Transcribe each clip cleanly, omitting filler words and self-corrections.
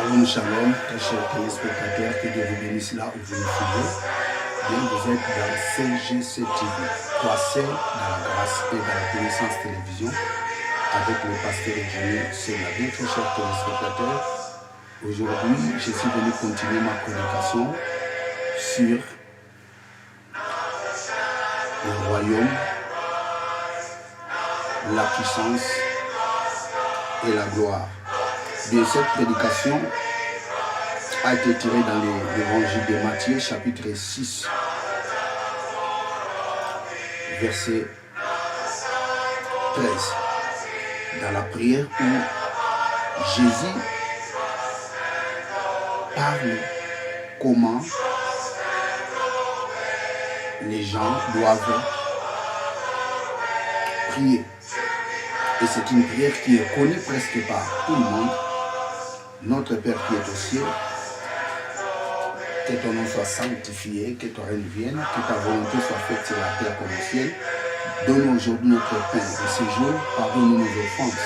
Shalom, shalom, très chers téléspectateurs, que Dieu vous bénisse là où vous nous suivez. Bien, vous êtes dans CGC TV, croissez dans la grâce et dans la connaissance télévision avec le pasteur Johnny. C'est la bien, très chers téléspectateurs. Aujourd'hui, je suis venu continuer ma prédication sur le royaume, la puissance et la gloire. Bien, cette prédication a été tirée dans l'évangile de Matthieu, chapitre 6, verset 13. Dans la prière où Jésus parle comment les gens doivent prier. Et c'est une prière qui est connue presque par tout le monde. Notre Père qui est au ciel, que ton nom soit sanctifié, que ton règne vienne, que ta volonté soit faite sur la terre comme au ciel. Donne aujourd'hui notre pain de ce jour, pardonne-nous nos offenses,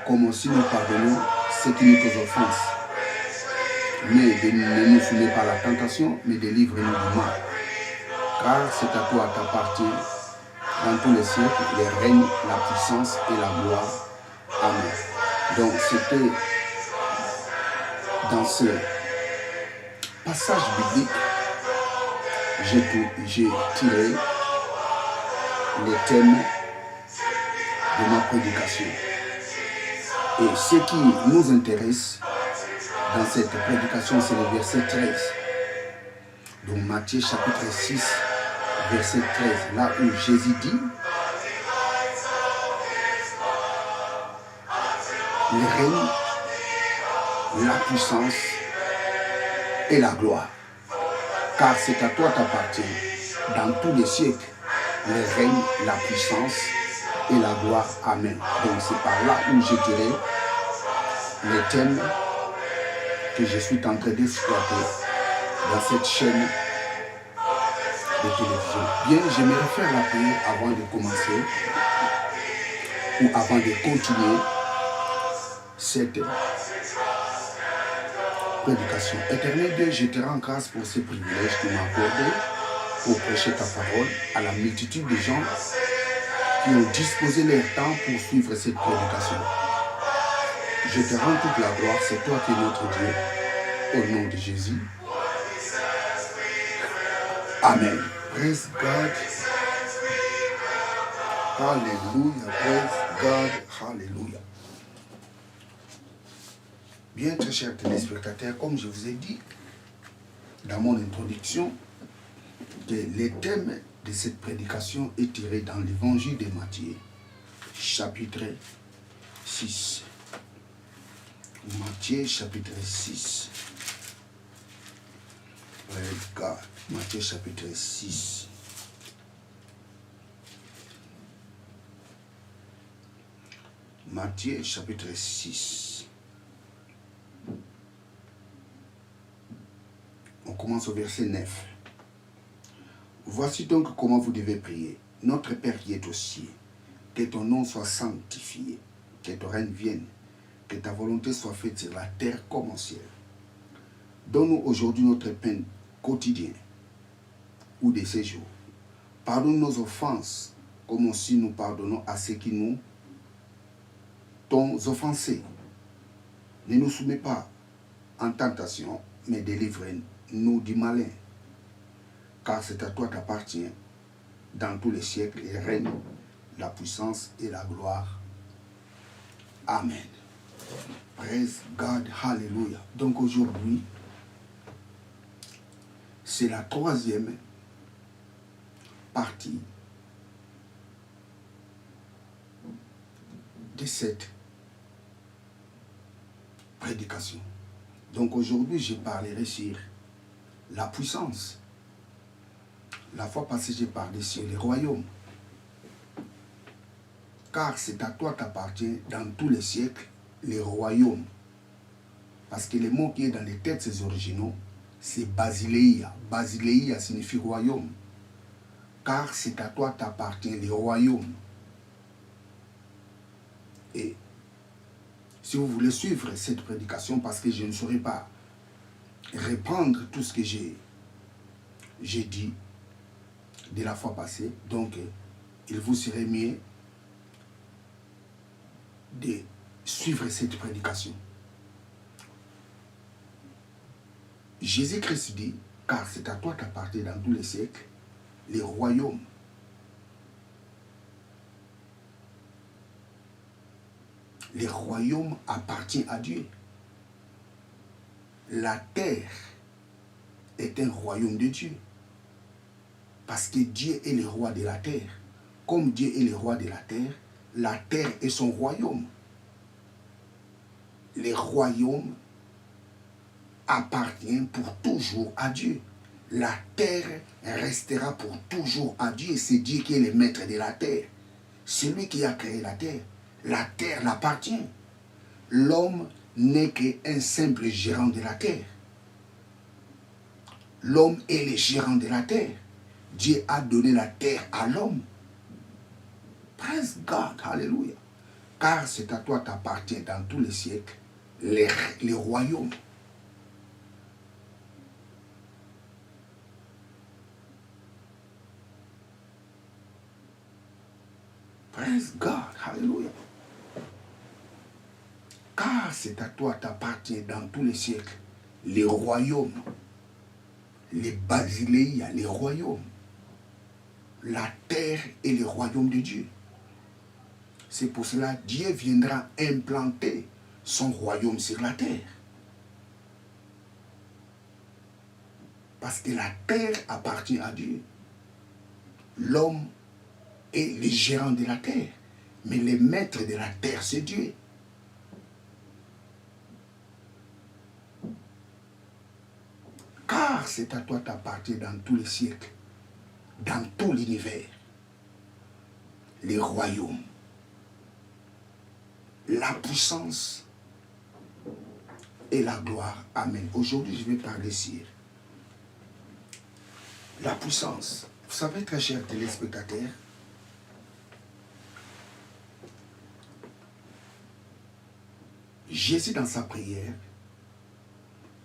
comme aussi nous pardonnons ceux qui nous offensent. Mais ne nous soumets pas à la tentation, mais délivre-nous du mal. Car c'est à toi qu'appartient dans tous les siècles les règnes, la puissance et la gloire. Amen. Donc c'était dans ce passage biblique, j'ai tiré les thèmes de ma prédication. Et ce qui nous intéresse dans cette prédication, c'est le verset 13. Donc Matthieu chapitre 6, verset 13, là où Jésus dit le règne, la puissance et la gloire. Car c'est à toi qu'appartient dans tous les siècles le règne, la puissance et la gloire. Amen. Donc c'est par là où j'ai tiré les thèmes que je suis en train d'exploiter dans cette chaîne de télévision. Bien, j'aimerais faire la prière avant de commencer ou avant de continuer cette prédication. Éternel Dieu, je te rends grâce pour ce privilège que tu m'as accordé pour prêcher ta parole à la multitude de gens qui ont disposé leur temps pour suivre cette prédication. Je te rends toute la gloire, c'est toi qui es notre Dieu, au nom de Jésus. Amen. Praise God. Hallelujah. Praise God. Hallelujah. Bien, très chers téléspectateurs, comme je vous ai dit dans mon introduction, que le thème de cette prédication est tiré dans l'évangile de Matthieu, chapitre 6. Matthieu, chapitre 6. Praise God. Matthieu, chapitre 6. Matthieu, chapitre 6. On commence au verset 9. Voici donc comment vous devez prier. Notre Père qui est aux cieux, que ton nom soit sanctifié, que ton règne vienne, que ta volonté soit faite sur la terre comme au ciel. Donne-nous aujourd'hui notre pain quotidien ou de ces jours. Pardonne nos offenses, comme aussi nous pardonnons à ceux qui nous t'ont offensés. Ne nous soumets pas en tentation, mais délivre-nous du malin. Car c'est à toi qu'appartient dans tous les siècles le règne, la puissance et la gloire. Amen. Praise God, hallelujah. Donc aujourd'hui, c'est la troisième partie de cette prédication. Donc aujourd'hui, je parlerai sur la puissance. La fois passée, j'ai parlé sur les royaumes. Car c'est à toi qu'appartient dans tous les siècles les royaumes. Parce que le mot qui est dans les textes originaux, c'est Basileia. Basileia signifie royaume. Car c'est à toi qu'appartient les royaumes. Et si vous voulez suivre cette prédication, parce que je ne saurais pas répandre tout ce que j'ai dit de la fois passée, donc il vous serait mieux de suivre cette prédication. Jésus-Christ dit, car c'est à toi qu'appartient dans tous les siècles les royaumes. Les royaumes appartiennent à Dieu. La terre est un royaume de Dieu. Parce que Dieu est le roi de la terre. Comme Dieu est le roi de la terre est son royaume. Les royaumes appartiennent pour toujours à Dieu. La terre restera pour toujours à Dieu. C'est Dieu qui est le maître de la terre. C'est lui qui a créé la terre. La terre l'appartient. L'homme n'est qu'un simple gérant de la terre. L'homme est le gérant de la terre. Dieu a donné la terre à l'homme. Praise God, alléluia. Car c'est à toi qu'appartient dans tous les siècles les royaumes. Praise God, alléluia. Car c'est à toi qu'appartient dans tous les siècles les royaumes, les basileia, les royaumes, la terre et les royaumes de Dieu. C'est pour cela que Dieu viendra implanter son royaume sur la terre. Parce que la terre appartient à Dieu. L'homme est le gérant de la terre. Mais le maître de la terre, c'est Dieu. Car c'est à toi qu'appartient dans tous les siècles, dans tout l'univers, les royaumes, la puissance et la gloire. Amen. Aujourd'hui, je vais parler sur la puissance. Vous savez, très chers téléspectateurs, Jésus dans sa prière,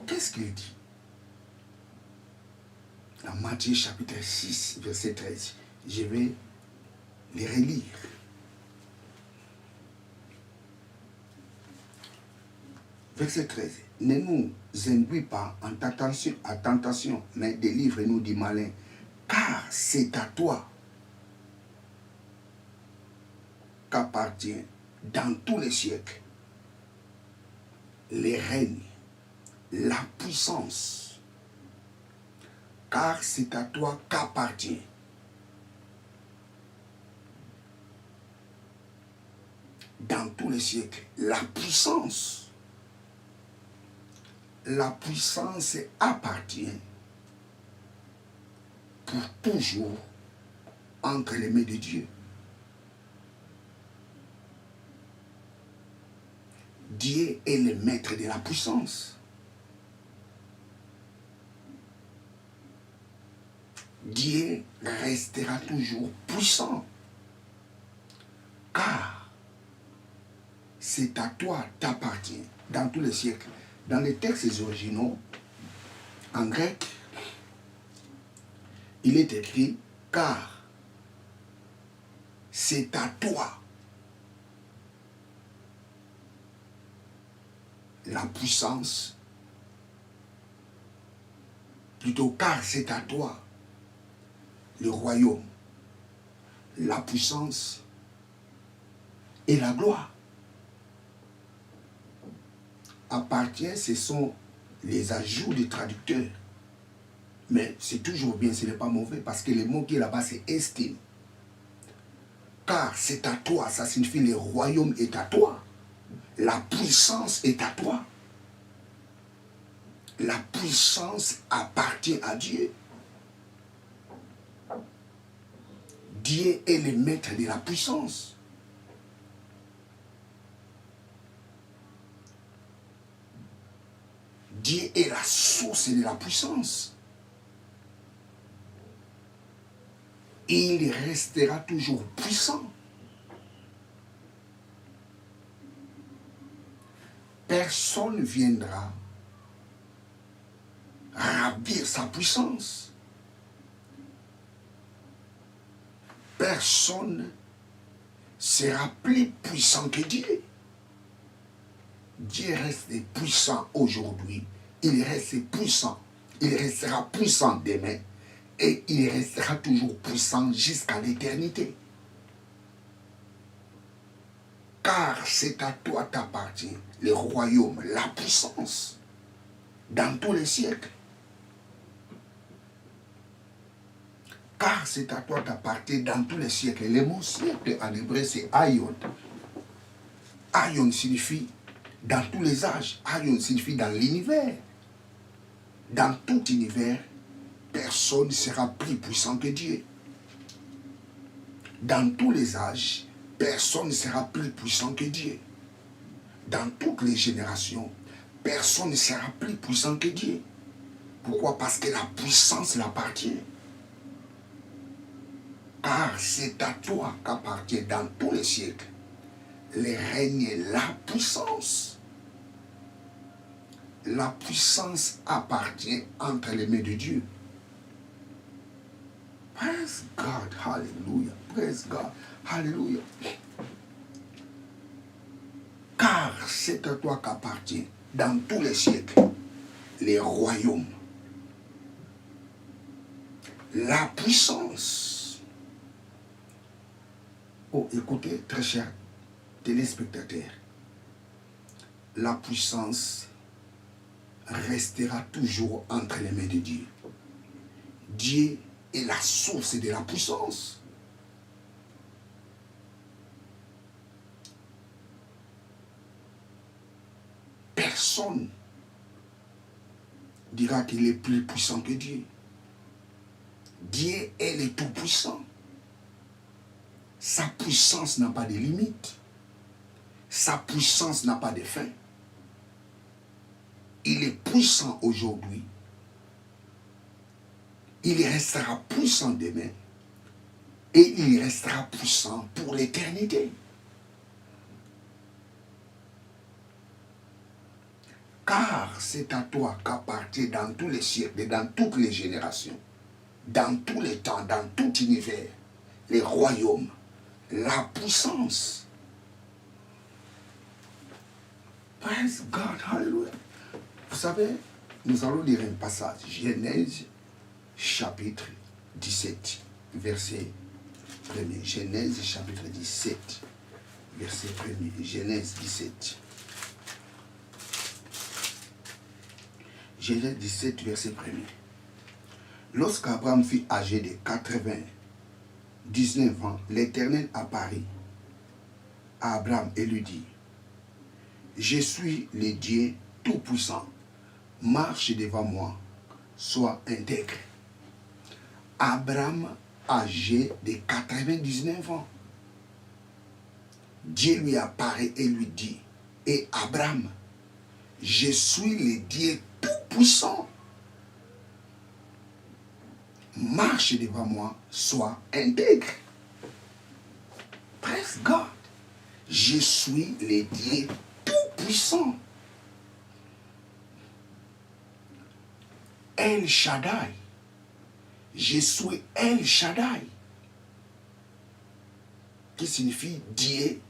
qu'est-ce qu'il dit? Dans Matthieu chapitre 6, verset 13, je vais les relire. Verset 13. Ne nous induis pas en tentation, mais délivre-nous du malin, car c'est à toi qu'appartient dans tous les siècles les règnes, la puissance, car c'est à toi qu'appartient dans tous les siècles la puissance. La puissance appartient pour toujours entre les mains de Dieu. Dieu est le maître de la puissance. Dieu restera toujours puissant. Car c'est à toi t'appartient dans tous les siècles. Dans les textes originaux, en grec, il est écrit « car c'est à toi la puissance », plutôt « car c'est à toi le royaume, la puissance et la gloire ». Appartient, ce sont les ajouts du traducteur. Mais c'est toujours bien, ce n'est pas mauvais, parce que le mot qui est là-bas, c'est estime. Car c'est à toi, ça signifie le royaume est à toi. La puissance est à toi. La puissance appartient à Dieu. Dieu est le maître de la puissance. Dieu est la source de la puissance. Il restera toujours puissant. personne ne viendra ravir sa puissance. Personne sera plus puissant que Dieu. Dieu reste puissant aujourd'hui. Il reste puissant. Il restera puissant demain. Et il restera toujours puissant jusqu'à l'éternité. Car c'est à toi t'appartient le royaume, la puissance, dans tous les siècles. Car c'est à toi t'appartient dans tous les siècles. Le mot siècle en hébreu c'est Aion. Aion signifie dans tous les âges. Aion signifie dans l'univers. Dans tout univers, personne ne sera plus puissant que Dieu. Dans tous les âges, personne ne sera plus puissant que Dieu. Dans toutes les générations, personne ne sera plus puissant que Dieu. Pourquoi? Parce que la puissance l'appartient. Car c'est à toi qu'appartient dans tous les siècles le règne et la puissance. La puissance appartient entre les mains de Dieu. Praise God, hallelujah, praise God, hallelujah. Car c'est à toi qu'appartient dans tous les siècles les royaumes, la puissance. Oh, écoutez, très chers téléspectateurs, la puissance restera toujours entre les mains de Dieu. Dieu est la source de la puissance. Personne dira qu'il est plus puissant que Dieu. Dieu est le tout-puissant. Sa puissance n'a pas de limite. Sa puissance n'a pas de fin. Il est puissant aujourd'hui. Il restera puissant demain. Et il restera puissant pour l'éternité. Car c'est à toi qu'appartient dans tous les siècles et dans toutes les générations, dans tous les temps, dans tout univers, les royaumes, la puissance. Praise God, hallelujah. Vous savez, nous allons lire un passage, Genèse chapitre 17, verset 1er. Genèse chapitre 17, verset 1er. Genèse 17. Genèse 17, verset 1er. Lorsqu'Abraham fut âgé de 99 ans, l'Éternel apparut à Abraham et lui dit: Je suis le Dieu Tout-Puissant. Marche devant moi, sois intègre. Abraham, âgé de 99 ans, Dieu lui apparaît et lui dit: Et Abraham, je suis le Dieu Tout-Puissant. Marche devant moi, sois intègre. Praise God. Je suis le Dieu Tout-Puissant. El Shaddai. Je suis El Shaddai. Qui signifie Dieu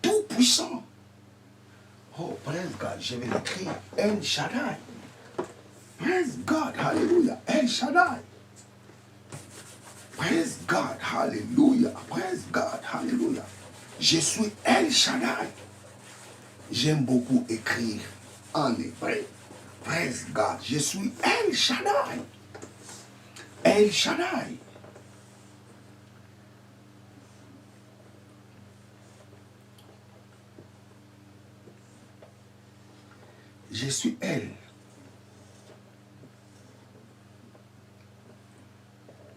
Tout-Puissant. Oh, praise God, je vais l'écrire. El Shaddai. Praise God, hallelujah. El Shaddai. Praise God, hallelujah. Praise God, hallelujah. Je suis El Shaddai. J'aime beaucoup écrire en hébreu. Praise God, je suis El Shaddai. El Shaddai. Je suis El.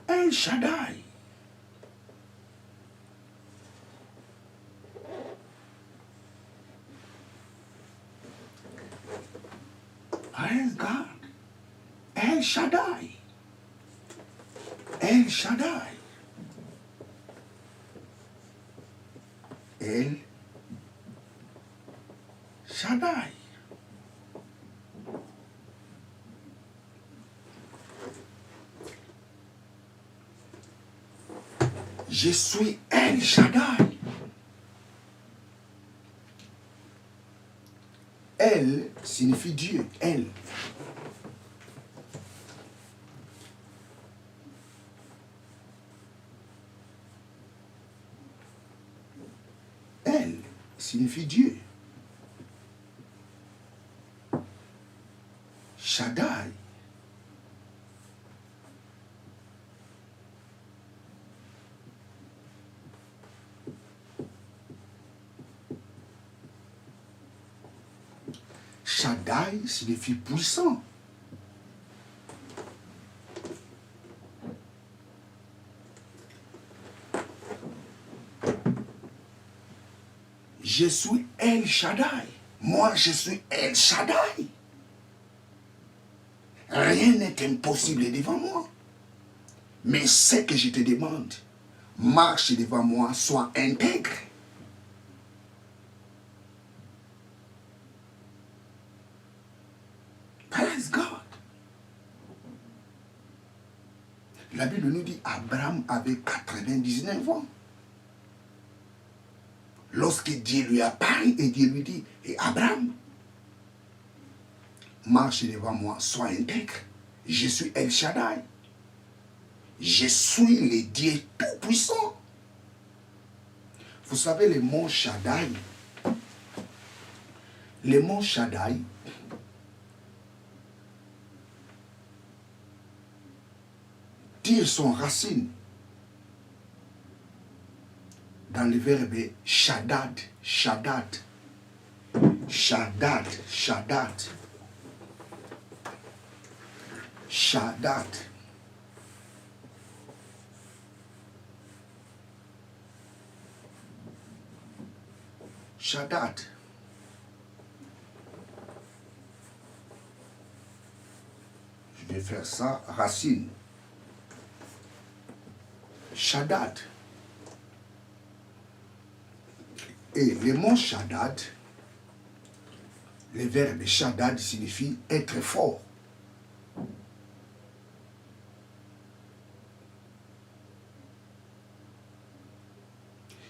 El Shaddai. Praise God. El Shaddai. El Shaddai. El Shaddai. Je suis El Shaddai. El signifie Dieu. El. El signifie Dieu. Shaddai. Shaddai signifie puissant. Je suis El Shaddai. Moi, je suis El Shaddai. Rien n'est impossible devant moi. Mais ce que je te demande, marche devant moi, sois intègre. Praise God. La Bible nous dit Abraham avait 99 ans. Lorsque Dieu lui apparaît et Dieu lui dit, et Abraham, marche devant moi, sois intègre. Je suis El Shaddai. Je suis le Dieu tout-puissant. Vous savez, le mot Shaddai, tire son racine dans le verbe Shaddad, Shaddad, Shaddad, Shaddad, Shaddad. Shaddad. Je vais faire ça, racine. Shaddad. Et le mot Shaddad, le verbe Shaddad signifie être fort.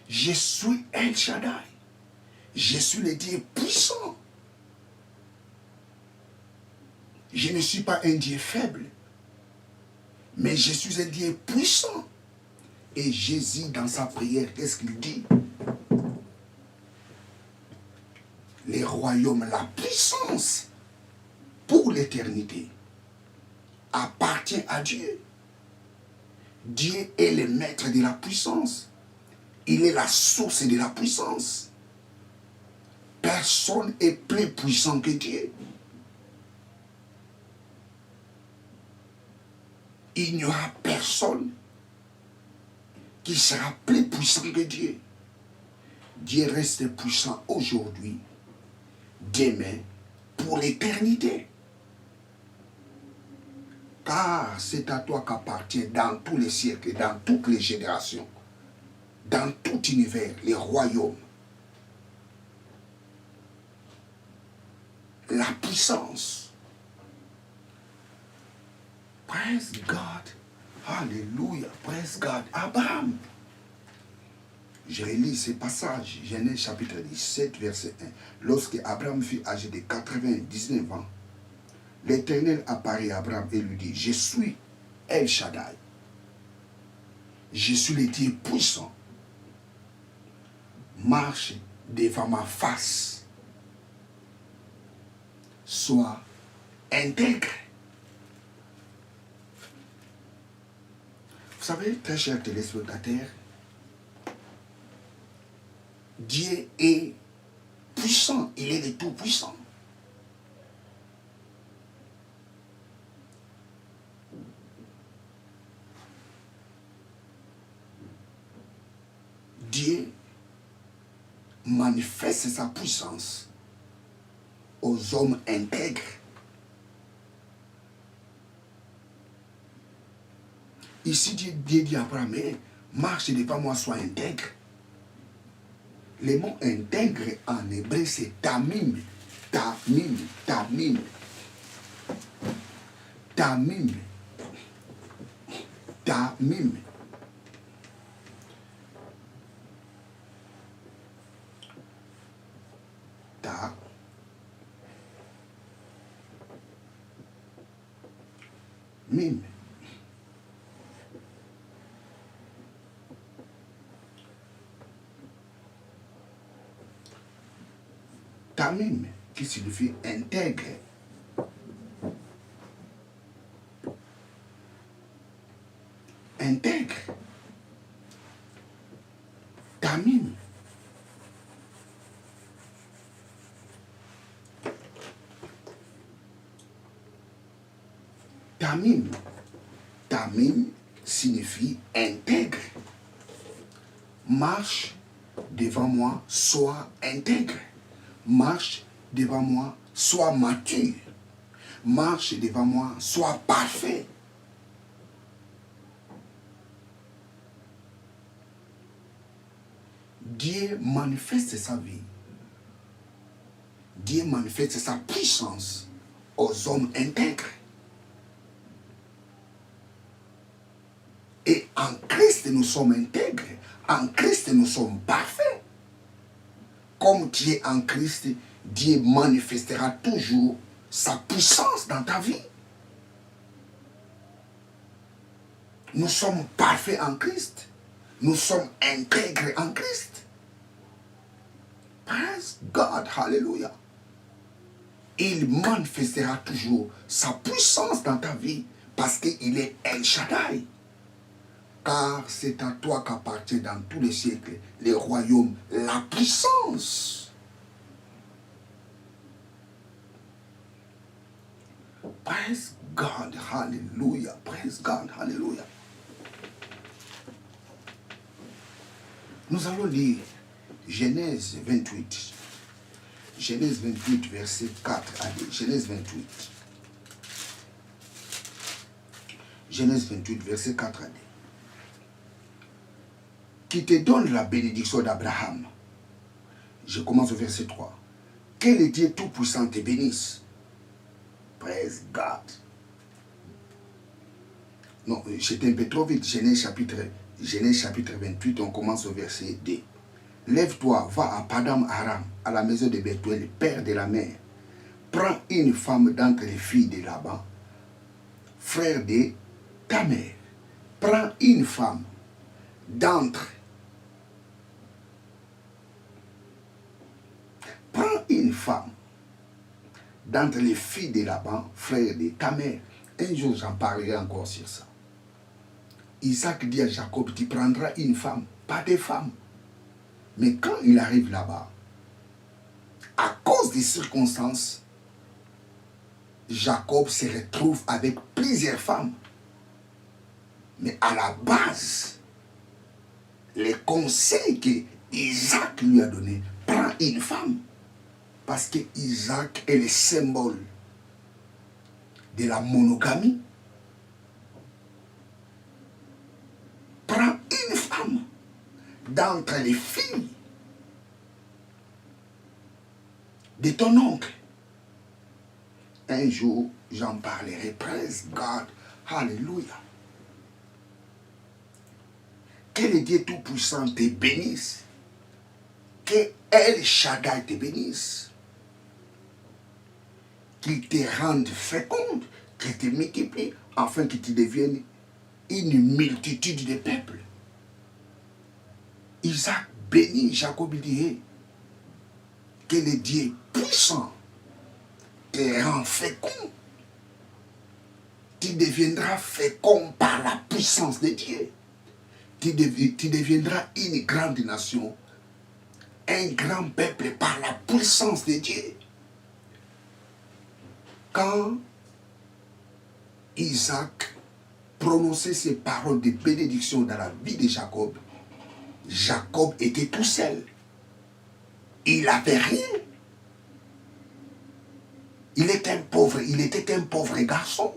Je suis El Shaddai. Je suis le Dieu puissant. Je ne suis pas un Dieu faible, mais je suis un Dieu puissant. Et Jésus, dans sa prière, qu'est-ce qu'il dit? Les royaumes, la puissance pour l'éternité appartient à Dieu. Dieu est le maître de la puissance. Il est la source de la puissance. Personne n'est plus puissant que Dieu. Il n'y aura personne qui sera plus puissant que Dieu. Dieu reste puissant aujourd'hui, demain, pour l'éternité. Car c'est à toi qu'appartient dans tous les siècles, dans toutes les générations, dans tout univers, les royaumes, la puissance. Praise God. Alléluia. Praise God. Abraham. Je relis ce passage, Genèse chapitre 17, verset 1. Lorsque Abraham fut âgé de 99 ans, l'Éternel apparaît à Abraham et lui dit, je suis El Shaddai. Je suis le Dieu puissant. Marche devant ma face. Sois intègre. Vous savez, très chers téléspectateurs, Dieu est puissant, il est le tout-puissant. Dieu manifeste sa puissance aux hommes intègres. Ici, Dieu dit à Abraham, marche devant moi, sois intègre. Le mot intègre en hébreu, c'est tamim. Tamim, Tamim, Tamim, Tamim. Tamim. Tamim, qui signifie intègre. Intègre. Tamim. Tamim. Tamim signifie intègre. Marche devant moi, sois intègre. Marche devant moi, sois mature. Marche devant moi, sois parfait. Dieu manifeste sa vie. Dieu manifeste sa puissance aux hommes intègres. Et en Christ, nous sommes intègres. En Christ, nous sommes parfaits. Comme tu es en Christ, Dieu manifestera toujours sa puissance dans ta vie. Nous sommes parfaits en Christ. Nous sommes intègres en Christ. Praise God, hallelujah. Il manifestera toujours sa puissance dans ta vie parce qu'il est El Shaddai. Car c'est à toi qu'appartient dans tous les siècles les royaumes, la puissance. Praise God, hallelujah. Praise God, hallelujah. Nous allons lire Genèse 28. Genèse 28, verset 4 à 10. Genèse 28. Genèse 28, verset 4 à 10. Qui te donne la bénédiction d'Abraham. Je commence au verset 3. Que le Dieu Tout-Puissant te bénisse. Praise God. Non, j'étais un peu trop vite. Genèse chapitre 28, on commence au verset 2. Lève-toi, va à Padam Aram, à la maison de Bethuel, père de la mère. Prends une femme d'entre les filles de Laban, frère de ta mère. Prends une femme d'entre les filles de Laban, frère de ta mère. Un jour, j'en parlerai encore sur ça. Isaac dit à Jacob, tu prendras une femme, pas des femmes. Mais quand il arrive là-bas, à cause des circonstances, Jacob se retrouve avec plusieurs femmes. Mais à la base, les conseils que Isaac lui a donnés, prends une femme. Parce que Isaac est le symbole de la monogamie. Prends une femme d'entre les filles de ton oncle. Un jour, j'en parlerai. Praise God. Hallelujah. Que le Dieu Tout-Puissant te bénisse. Que El Shaddai te bénisse. Qu'il te rende féconde, qu'il te multiplie, afin que tu deviennes une multitude de peuples. Isaac bénit Jacob, il dit, que le Dieu puissant te rend fécond. Tu deviendras fécond par la puissance de Dieu. Tu deviendras une grande nation, un grand peuple par la puissance de Dieu. Quand Isaac prononçait ces paroles de bénédiction dans la vie de Jacob, Jacob était tout seul. Il n'avait rien. Il était un pauvre garçon.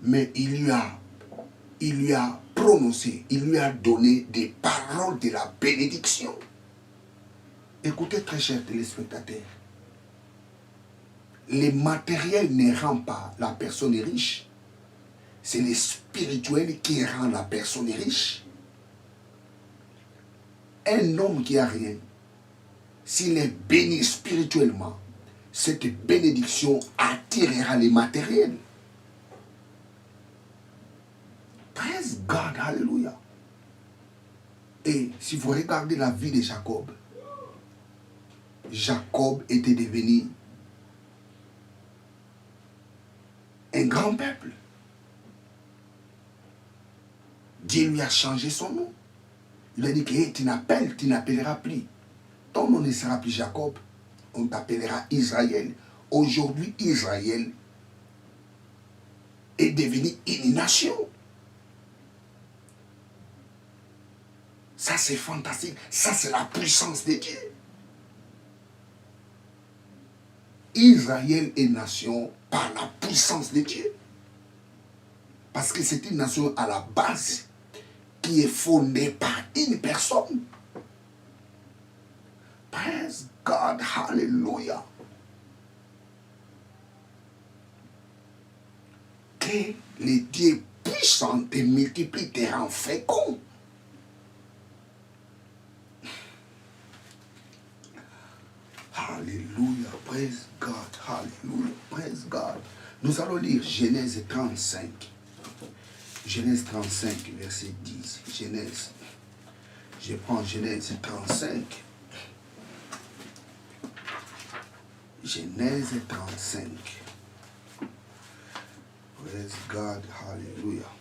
Mais il lui a prononcé, il lui a donné des paroles de la bénédiction. Écoutez, très chers téléspectateurs, les matériels ne rendent pas la personne riche. C'est les spirituels qui rendent la personne riche. Un homme qui a rien, s'il est béni spirituellement, cette bénédiction attirera les matériels. Praise God, hallelujah. Et si vous regardez la vie de Jacob, Jacob était devenu un grand peuple. Dieu lui a changé son nom. Il a dit que hey, tu n'appelleras plus. Ton nom ne sera plus Jacob, on t'appellera Israël. Aujourd'hui, Israël est devenu une nation. Ça, c'est fantastique. Ça, c'est la puissance de Dieu. Israël est nation par la puissance de Dieu. Parce que c'est une nation à la base qui est fondée par une personne. Praise God, hallelujah. Que les dieux puissants te multiplient, te rend fécond. Alléluia, praise God, hallelujah, praise God. Nous allons lire Genèse 35. Genèse 35, verset 10. Genèse. Je prends Genèse 35. Genèse 35. Praise God, hallelujah.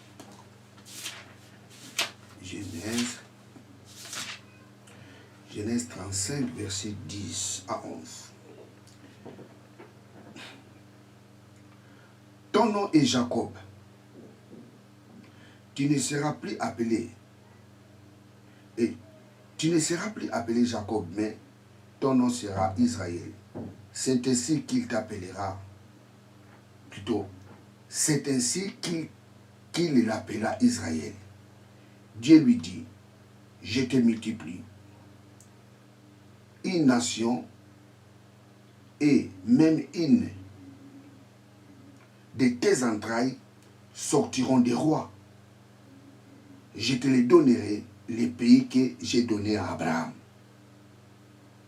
Genèse 35, verset 10 à 11. Ton nom est Jacob. Tu ne seras plus appelé. Et tu ne seras plus appelé Jacob, mais ton nom sera Israël. C'est ainsi qu'il t'appellera. Plutôt, c'est ainsi qu'il l'appela Israël. Dieu lui dit, je te multiplie. Une nation et même une de tes entrailles sortiront des rois. Je te les donnerai, les pays que j'ai donnés à Abraham,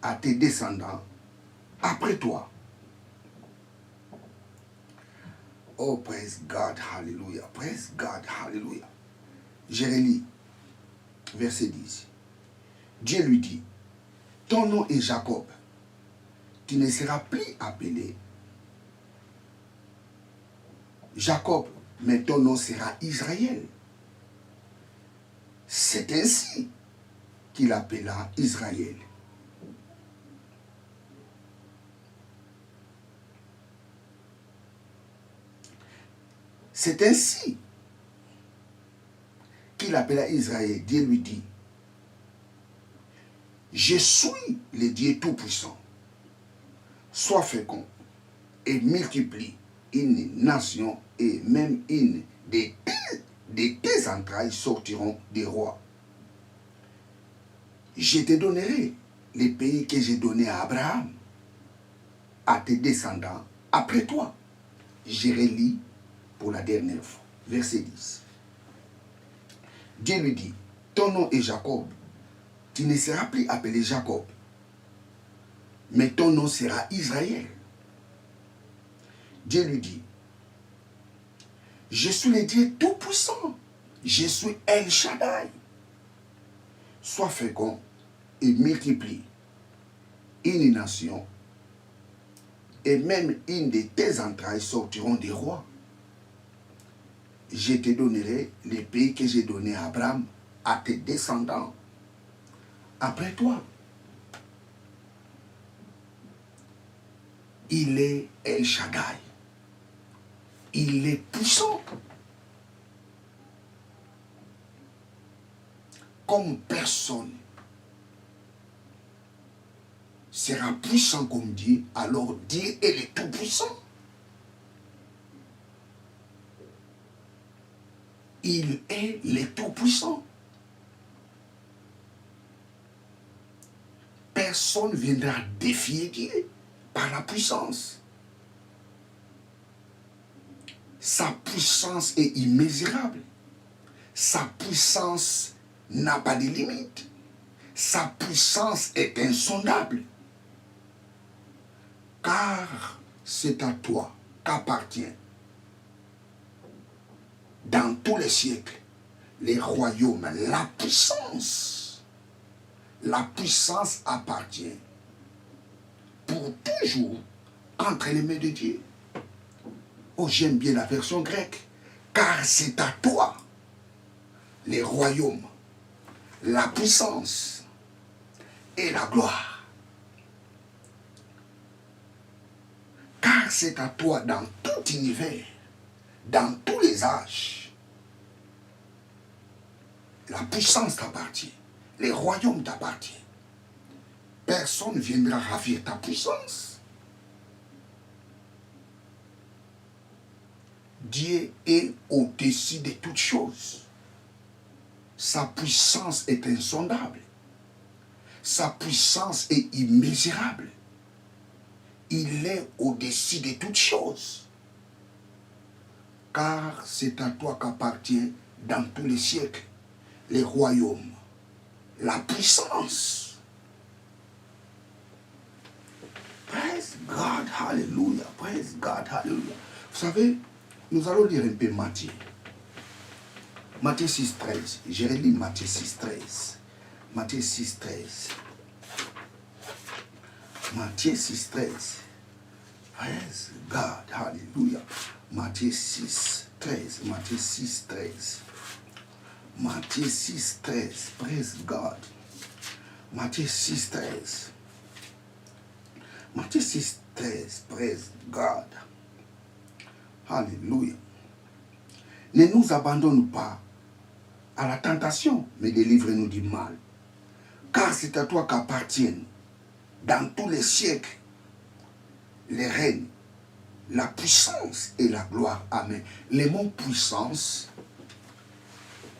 à tes descendants, après toi. Oh, praise God, hallelujah, praise God, hallelujah. Je relis, verset 10. Dieu lui dit, ton nom est Jacob. Tu ne seras plus appelé Jacob, mais ton nom sera Israël. C'est ainsi qu'il appela Israël. C'est ainsi qu'il appela Israël. Dieu lui dit, je suis le Dieu Tout-Puissant. Sois fécond et multiplie une nation et même une de tes entrailles sortiront des rois. Je te donnerai les pays que j'ai donnés à Abraham, à tes descendants, après toi. Je relis pour la dernière fois. Verset 10. Dieu lui dit, ton nom est Jacob. Tu ne seras plus appelé Jacob, mais ton nom sera Israël. Dieu lui dit, je suis le Dieu Tout-Puissant. Je suis El Shaddai. Sois fécond et multiplie une nation et même une de tes entrailles sortiront des rois. Je te donnerai les pays que j'ai donnés à Abraham, à tes descendants, après toi. Il est El Shaddai. Il est puissant. Comme personne sera puissant comme Dieu, alors Dieu est le Tout-Puissant. Il est le Tout-Puissant. personne ne viendra défier Dieu par la puissance. Sa puissance est immesurable. Sa puissance n'a pas de limite. Sa puissance est insondable. Car c'est à toi qu'appartient, dans tous les siècles, les royaumes, la puissance. La puissance appartient pour toujours entre les mains de Dieu. Oh, j'aime bien la version grecque. Car c'est à toi les royaumes, la puissance et la gloire. Car c'est à toi dans tout univers, dans tous les âges. La puissance t'appartient, les royaumes t'appartiennent. Personne ne viendra ravir ta puissance. Dieu est au-dessus de toutes choses. Sa puissance est insondable. Sa puissance est immesurable. Il est au-dessus de toutes choses. Car c'est à toi qu'appartient dans tous les siècles les royaumes, la puissance. Praise God, hallelujah, praise God, hallelujah. Vous savez, nous allons lire un peu Matthieu. Matthieu 6, 13. Je relis Matthieu 6, 13. Matthieu 6, 13. Matthieu 6, 13. Praise God, hallelujah. Matthieu 6, 13. Matthieu 6, 13. Matthieu 6, 13. Praise God. Matthieu 6, 13. Matthieu 6, 13. Praise God. Alléluia. Ne nous abandonne pas à la tentation, mais délivre-nous du mal. Car c'est à toi qu'appartiennent, dans tous les siècles, les règnes, la puissance et la gloire. Amen. Le mot puissance,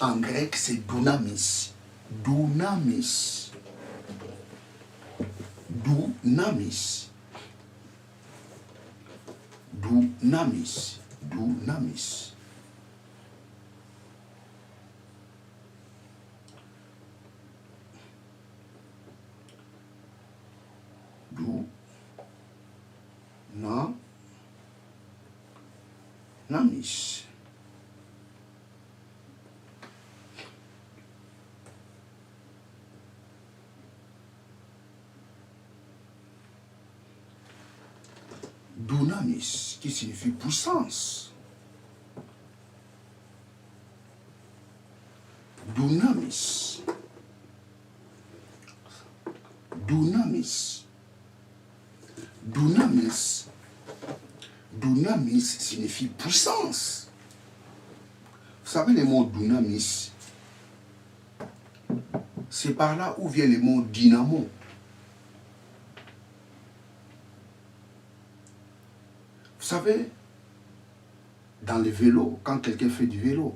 en grec, c'est dunamis. Dunamis. Dunamis. Dunamis. Dunamis. Dunamis. Dunamis, qui signifie puissance. Dunamis. Dunamis. Dunamis. Dunamis signifie puissance. Vous savez le mot dunamis, c'est par là où vient le mot dynamo. Vous savez, dans le vélo, quand quelqu'un fait du vélo,